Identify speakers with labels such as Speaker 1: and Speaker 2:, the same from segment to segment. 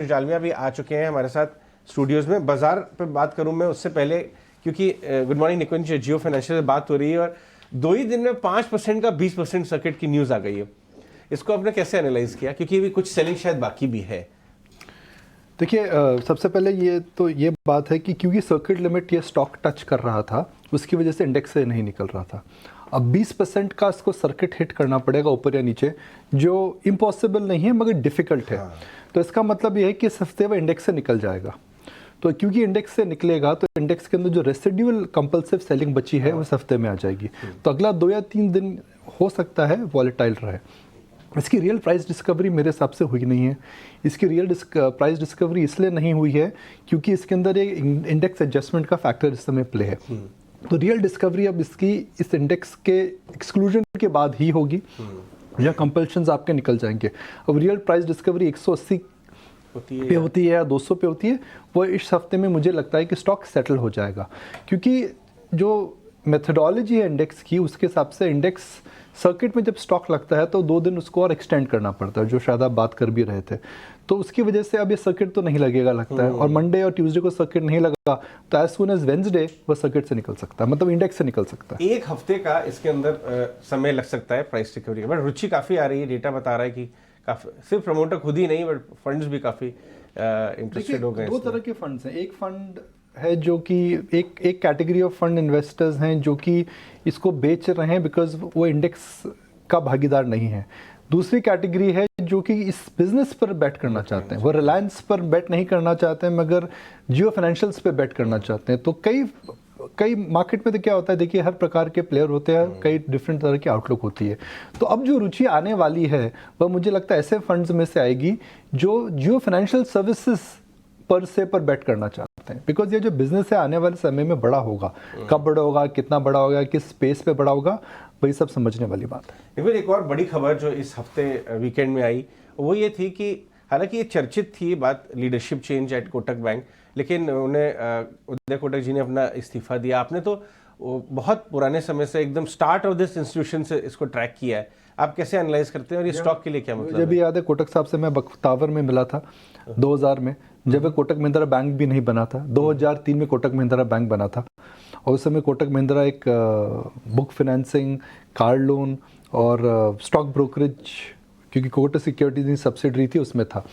Speaker 1: जालमिया भी आ चुके हैं हमारे साथ स्टूडियोज में। बाजार पे बात करूं मैं उससे पहले, क्योंकि गुड मॉर्निंग निकुंज, जियो फाइनेंशियल से बात हो रही है और 2 ही दिन में 5% का 20% सर्किट की न्यूज़ आ गई है। इसको आपने कैसे एनालाइज किया, क्योंकि अभी कुछ सेलिंग शायद बाकी भी है?
Speaker 2: देखिए, सबसे पहले ये बात है कि क्योंकि सर्किट लिमिट ये स्टॉक टच कर रहा था, उसकी वजह से इंडेक्स से नहीं निकल रहा था। अब 20% का इसको सर्किट हिट करना पड़ेगा ऊपर या नीचे, जो इम्पॉसिबल नहीं है मगर डिफ़िकल्ट है।
Speaker 1: हाँ।
Speaker 2: तो इसका मतलब ये है कि इस हफ्ते वो इंडेक्स से निकल जाएगा। तो क्योंकि इंडेक्स से निकलेगा तो इंडेक्स के अंदर जो रेसिड्यूअल कंपल्सिव सेलिंग बची है वो इस हफ्ते में आ जाएगी। तो अगला 2 या 3 दिन हो सकता है वॉलेटाइल रहे। इसकी रियल प्राइस डिस्कवरी मेरे हिसाब से हुई नहीं है। इसकी रियल प्राइस डिस्कवरी इसलिए नहीं हुई है क्योंकि इसके अंदर एक इंडेक्स एडजस्टमेंट का फैक्टर इस समय प्ले है। तो रियल डिस्कवरी अब इसकी इस इंडेक्स के एक्सक्लूजन के बाद ही होगी या कंपल्शंस आपके निकल जाएंगे। अब रियल प्राइस डिस्कवरी 180 पे होती है या 200 पे होती है, वो इस हफ्ते में मुझे लगता है कि स्टॉक सेटल हो जाएगा। क्योंकि जो मेथडोलॉजी है इंडेक्स की, उसके हिसाब से इंडेक्स सर्किट में जब स्टॉक लगता है तो 2 दिन उसको और एक्सटेंड करना पड़ता है, जो शायद आप बात कर भी रहे थे। तो उसकी वजह से अब ये सर्किट तो नहीं लगेगा लगता है, और मंडे और ट्यूसडे को सर्किट नहीं लगा तो एज सून एज वेंसडे वो सर्किट से निकल सकता है, मतलब इंडेक्स से निकल सकता है।
Speaker 1: 1 हफ्ते का इसके अंदर समय लग सकता है प्राइस रिकवरी का। बट रुचि काफ़ी आ रही है, डेटा बता रहा है कि काफ़ी, सिर्फ प्रमोटर खुद ही नहीं बट फंड्स भी काफ़ी इंटरेस्टेड हो गए।
Speaker 2: 2 तरह के फंड्स हैं। एक फंड है जो कि एक कैटेगरी ऑफ फंड इन्वेस्टर्स हैं जो कि इसको बेच रहे हैं बिकॉज वो इंडेक्स का भागीदार नहीं है। दूसरी कैटेगरी है जो कि इस बिजनेस पर बैट करना चाहते हैं। वो रिलायंस पर बैट नहीं करना चाहते हैं मगर जियो फाइनेंशियल्स पे बैट करना चाहते हैं। तो कई मार्केट में तो क्या होता है, देखिए हर प्रकार के प्लेयर होते हैं, कई डिफरेंट तरह की आउटलुक होती है। तो अब जो रुचि आने वाली है वह मुझे लगता है ऐसे फंड्स में से आएगी जो जियो फाइनेंशियल सर्विसेज पर बैट करना चाहते हैं। बिकॉज ये जो बिजनेस है आने वाले समय में बड़ा होगा, कब बड़ा होगा, कितना बड़ा होगा, किस स्पेस पे बड़ा होगा, वही सब समझने वाली बात है।
Speaker 1: एक और बड़ी खबर जो इस हफ्ते वीकेंड में आई वो ये थी कि हालांकि ये चर्चित थी बात, leadership change at Kotak bank, लेकिन उन्हें उदय कोटक जी ने अपना इस्तीफा दिया। आपने तो बहुत पुराने समय से, एकदम स्टार्ट ऑफ दिस इंस्टीट्यूशन से इसको ट्रैक किया है। आप कैसे एनालाइज करते हैं और ये स्टॉक के लिए क्या मतलब?
Speaker 2: मुझे भी याद है कोटक साहब से मैं बख्तावर में मिला था 2000 में, जब कोटक महिंद्रा बैंक भी नहीं बना था। 2003 में कोटक महिंद्रा बैंक बना था और उस समय कोटक महिंद्रा एक बुक फाइनेंसिंग, कार लोन और स्टॉक ब्रोकरेज, क्योंकि कोटक सिक्योरिटीज की सब्सिडरी थी, उसमें था।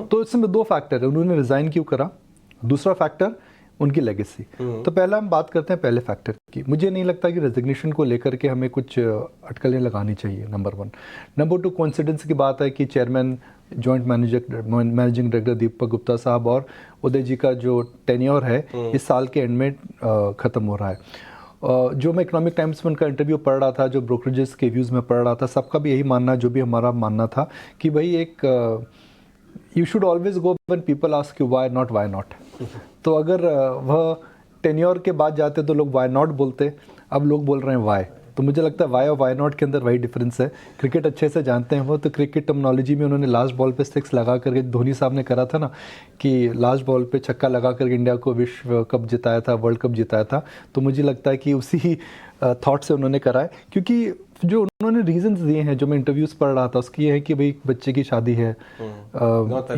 Speaker 2: तो इसमें 2 फैक्टर है, उन्होंने रिजाइन क्यों करा, दूसरा फैक्टर उनकी लेगेसी। तो पहला हम बात करते हैं पहले फैक्टर की। मुझे नहीं लगता कि रेजिग्नेशन को लेकर के हमें कुछ अटकलें लगानी चाहिए, नंबर 1। नंबर 2, कोइंसिडेंस की बात है कि chairman joint managing director Deepak Gupta साहब और उदय जी का जो टेन्योर है इस साल के एंड में ख़त्म हो रहा है। जो मैं इकोनॉमिक टाइम्स में उनका इंटरव्यू पढ़ रहा था, जो ब्रोकरेजेस के व्यूज़ में पढ़ रहा था, सबका भी यही मानना, जो भी हमारा मानना था कि भाई एक you should always go when people ask you why not, why not. तो अगर वह टेन्योर के बाद जाते तो लोग व्हाई नॉट बोलते, अब लोग बोल रहे हैं व्हाई। तो मुझे लगता है व्हाई और व्हाई नॉट के अंदर वही डिफरेंस है। क्रिकेट अच्छे से जानते हैं वो, तो क्रिकेट टर्मिनोलॉजी में उन्होंने लास्ट बॉल पे 6 लगा करके, धोनी साहब ने करा था ना कि लास्ट बॉल पे छक्का लगा करके इंडिया को विश्व कप जिताया था, वर्ल्ड कप जिताया था। तो मुझे लगता है कि उसी थॉट से उन्होंने करा है, क्योंकि जो उन्होंने रीजंस दिए हैं, जो मैं इंटरव्यूज़ पढ़ रहा था, उसकी ये है कि भाई बच्चे की शादी है,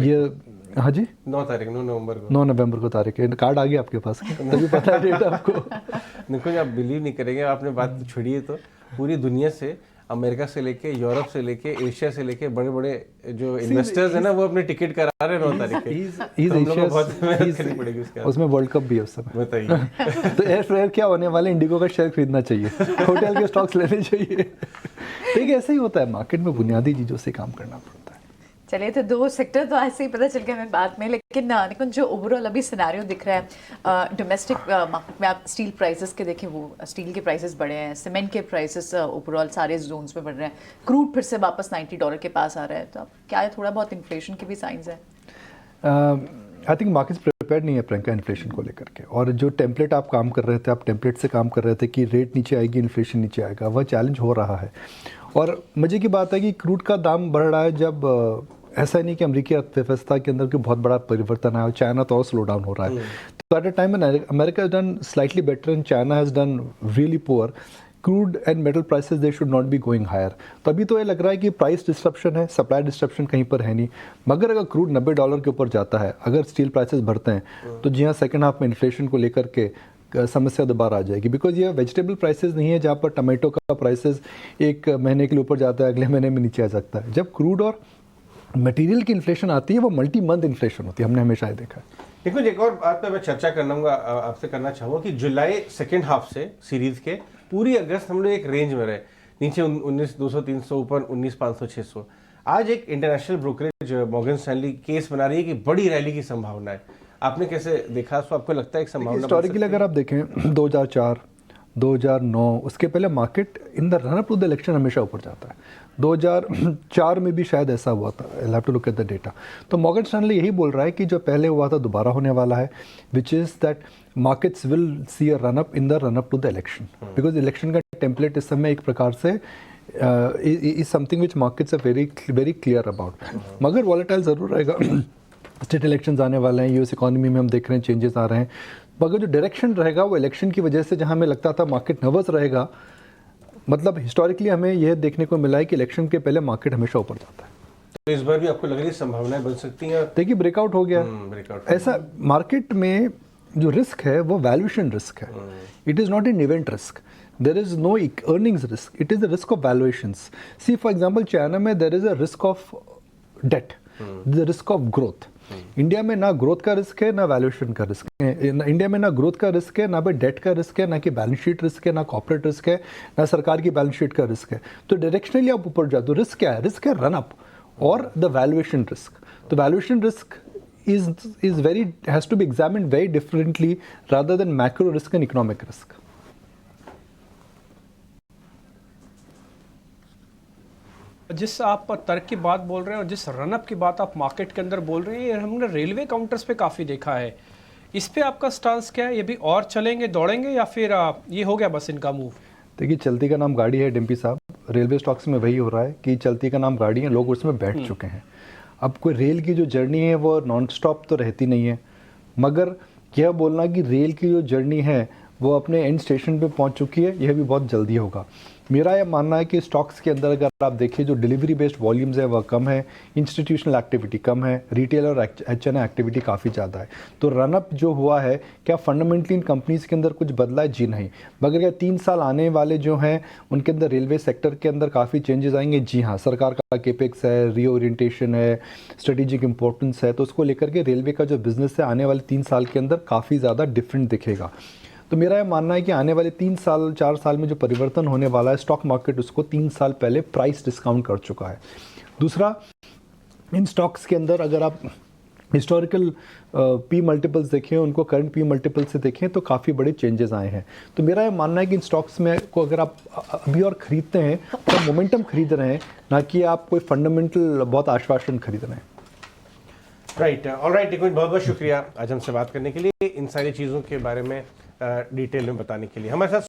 Speaker 2: ये हाँ जी
Speaker 1: 9 नवंबर को,
Speaker 2: 9 नवंबर को तारीख है। कार्ड आ गया आपके पास, तभी पता है डेट आपको।
Speaker 1: देखो, आप बिलीव नहीं करेंगे, आपने बात छोड़िए तो पूरी दुनिया से, अमेरिका से लेके, यूरोप से लेके, एशिया से लेके, बड़े बड़े जो इन्वेस्टर्स हैं ना, वो अपने टिकट करा रहे हैं 9 तारीख के। बहुत मेहनत करनी पड़ेगी उसके,
Speaker 2: उसमें वर्ल्ड कप भी है उस समय।
Speaker 1: बताइए।
Speaker 2: तो एयर फ्रायर क्या होने वाले, इंडिगो का शेयर खरीदना चाहिए, होटल के स्टॉक्स लेने चाहिए। ठीक है, ऐसे ही होता है मार्केट में, बुनियादी चीज़ों से काम करना पड़ता है।
Speaker 3: चलिए, तो 2 सेक्टर तो ऐसे ही पता चल गया हमें बाद में, लेकिन निकुंज जो ओवरऑल अभी सिनेरियो दिख रहा है डोमेस्टिक मार्केट में, आप स्टील प्राइसेस के देखें, वो स्टील के प्राइसेस बढ़े हैं, सीमेंट के प्राइसेस ओवरऑल सारे जोन्स में बढ़ रहे हैं, क्रूड फिर से वापस $90 के पास आ रहा है। तो अब क्या है, थोड़ा बहुत इन्फ्लेशन की भी साइंस है?
Speaker 2: आई थिंक मार्केट्स प्रिपेयर नहीं है प्रियंका इन्फ्लेशन को लेकर के। और जो टेम्पलेट आप काम कर रहे थे, आप टेम्पलेट से काम कर रहे थे कि रेट नीचे आएगी, इन्फ्लेशन नीचे आएगा, वह चैलेंज हो रहा है। और मज़े की बात है कि क्रूड का दाम बढ़ रहा है, जब ऐसा नहीं कि अमेरिकी अर्थव्यवस्था के अंदर कोई बहुत बड़ा परिवर्तन आया, चाइना तो और स्लो डाउन हो रहा है। तो at a time America has done slightly better and China has done really poor, crude and metal prices they should not be going higher. तो अभी तो ये लग रहा है कि प्राइस डिस्ट्रप्शन है, सप्लाई डिस्ट्रप्शन कहीं पर है नहीं, मगर अगर क्रूड $90 के ऊपर जाता है, अगर स्टील प्राइसेस बढ़ते हैं, तो जी हाँ सेकेंड हाफ में इन्फ्लेशन को लेकर के समस्या दोबारा आ जाएगी। बिकॉज ये वेजिटेबल प्राइसेस नहीं है जहाँ पर टमाटो का प्राइसेस एक महीने के लिए ऊपर जाता है, अगले महीने में नीचे आ सकता है। जब क्रूड और मटेरियल की इन्फ्लेशन आती है वो मल्टी मंथ इन्फ्लेशन होती है, हमने हमेशा ये देखा है।
Speaker 1: देखो एक और बात पे मैं चर्चा आपसे करना चाहूँगा कि जुलाई सेकेंड हाफ से सीरीज के पूरी अगस्त हम लोग एक रेंज में रहे, नीचे 19,200 300, ऊपर 19,500 600। आज एक international brokerage Morgan Stanley case बना रही है कि बड़ी रैली की संभावना है। आपने कैसे देखा, तो आपको लगता है एक संभावना?
Speaker 2: हिस्टोरिकली अगर आप देखें 2004 2009 उसके पहले market in the run up to the election हमेशा ऊपर जाता है। 2004 में भी शायद ऐसा हुआ था, I have to look at the data. तो मॉर्गन स्टैनली यही बोल रहा है कि जो पहले हुआ था दोबारा होने वाला है, which is that markets will see a run up in the run up to the election, because election का टेम्पलेट इस समय एक प्रकार से is something which markets are very clear about. मगर वॉलेटाइल ज़रूर रहेगा। स्टेट इलेक्शंस आने वाले हैं, यूएस इकोनॉमी में हम देख रहे हैं चेंजेस आ रहे हैं, मगर जो डायरेक्शन रहेगा वो इलेक्शन की वजह से, जहां हमें लगता था मार्केट नर्वस रहेगा, मतलब हिस्टोरिकली हमें यह देखने को मिला है कि इलेक्शन के पहले मार्केट हमेशा ऊपर जाता है।
Speaker 1: तो इस बार भी आपको लग रही है संभावनाएं बन सकती हैं?
Speaker 2: देखिए ब्रेकआउट हो गया।
Speaker 1: ब्रेकआउट
Speaker 2: ऐसा मार्केट में जो रिस्क है वो वैल्यूएशन रिस्क है, it is not an event risk. There is no earnings risk, it is the risk of valuations. See for example China में there is a risk of debt, the risk of growth. India में ना growth का risk है ना valuation का risk है। India में ना ग्रोथ का रिस्क है, ना भी डेट का रिस्क है, ना कि बैलेंस शीट रिस्क है, ना कॉर्पोरेट रिस्क है, ना सरकार की बैलेंस शीट का रिस्क है। तो डायरेक्शनली आप ऊपर जाते हो, रिस्क क्या है? रिस्क है रन अप और द वैल्यूएशन रिस्क। तो valuation risk has to be examined very differently rather than macro risk and economic risk.
Speaker 4: जिस आप तर्क की बात बोल रहे हैं और जिस रनअप की बात आप मार्केट के अंदर बोल रहे हैं, ये हमने रेलवे काउंटर्स पे काफ़ी देखा है। इस पे आपका स्टांस क्या है? ये भी और चलेंगे, दौड़ेंगे, या फिर ये हो गया बस इनका मूव?
Speaker 2: देखिए चलती का नाम गाड़ी है डिम्पी साहब, रेलवे स्टॉक्स में वही हो रहा है कि चलती का नाम गाड़ी है, लोग उसमें बैठ चुके हैं। अब कोई रेल की जो जर्नी है वो नॉन स्टॉप तो रहती नहीं है, मगर यह बोलना कि रेल की जो जर्नी है वो अपने एंड स्टेशन पे पहुंच चुकी है, यह भी बहुत जल्दी होगा। मेरा यह मानना है कि स्टॉक्स के अंदर अगर आप देखिए जो डिलीवरी बेस्ड वॉल्यूम्स है वह कम है, इंस्टीट्यूशनल एक्टिविटी कम है, रिटेल और एच.एन.आई एक्टिविटी काफ़ी ज़्यादा है। तो रनअप जो हुआ है, क्या फंडामेंटली इन कंपनीज़ के अंदर कुछ बदला है? जी नहीं। मगर क्या 3 साल आने वाले जो हैं उनके अंदर रेलवे सेक्टर के अंदर काफ़ी चेंजेस आएंगे? जी हाँ। सरकार का केपेक्स है, रीओरिएंटेशन है, स्ट्रेटेजिक इंपॉर्टेंस है, तो उसको लेकर के रेलवे का जो बिजनेस है आने वाले 3 साल के अंदर काफ़ी ज़्यादा डिफरेंट दिखेगा। तो मेरा यह मानना है कि आने वाले 3 साल 4 साल में जो परिवर्तन होने वाला है, स्टॉक मार्केट उसको 3 साल पहले प्राइस डिस्काउंट कर चुका है। दूसरा, इन स्टॉक्स के अंदर अगर आप हिस्टोरिकल पी मल्टीपल्स देखें, उनको करंट पी मल्टीपल से देखें, तो काफ़ी बड़े चेंजेस आए हैं। तो मेरा यह मानना है कि इन स्टॉक्स में को अगर आप अभी और ख़रीदते हैं तो मोमेंटम खरीद रहे हैं, ना कि आप कोई फंडामेंटल बहुत आश्वासन खरीद रहे हैं।
Speaker 1: राइट, ऑलराइट, बहुत बहुत शुक्रिया आज हमसे बात करने के लिए, इन सारी चीज़ों के बारे में डिटेल में बताने के लिए। हमारे साथ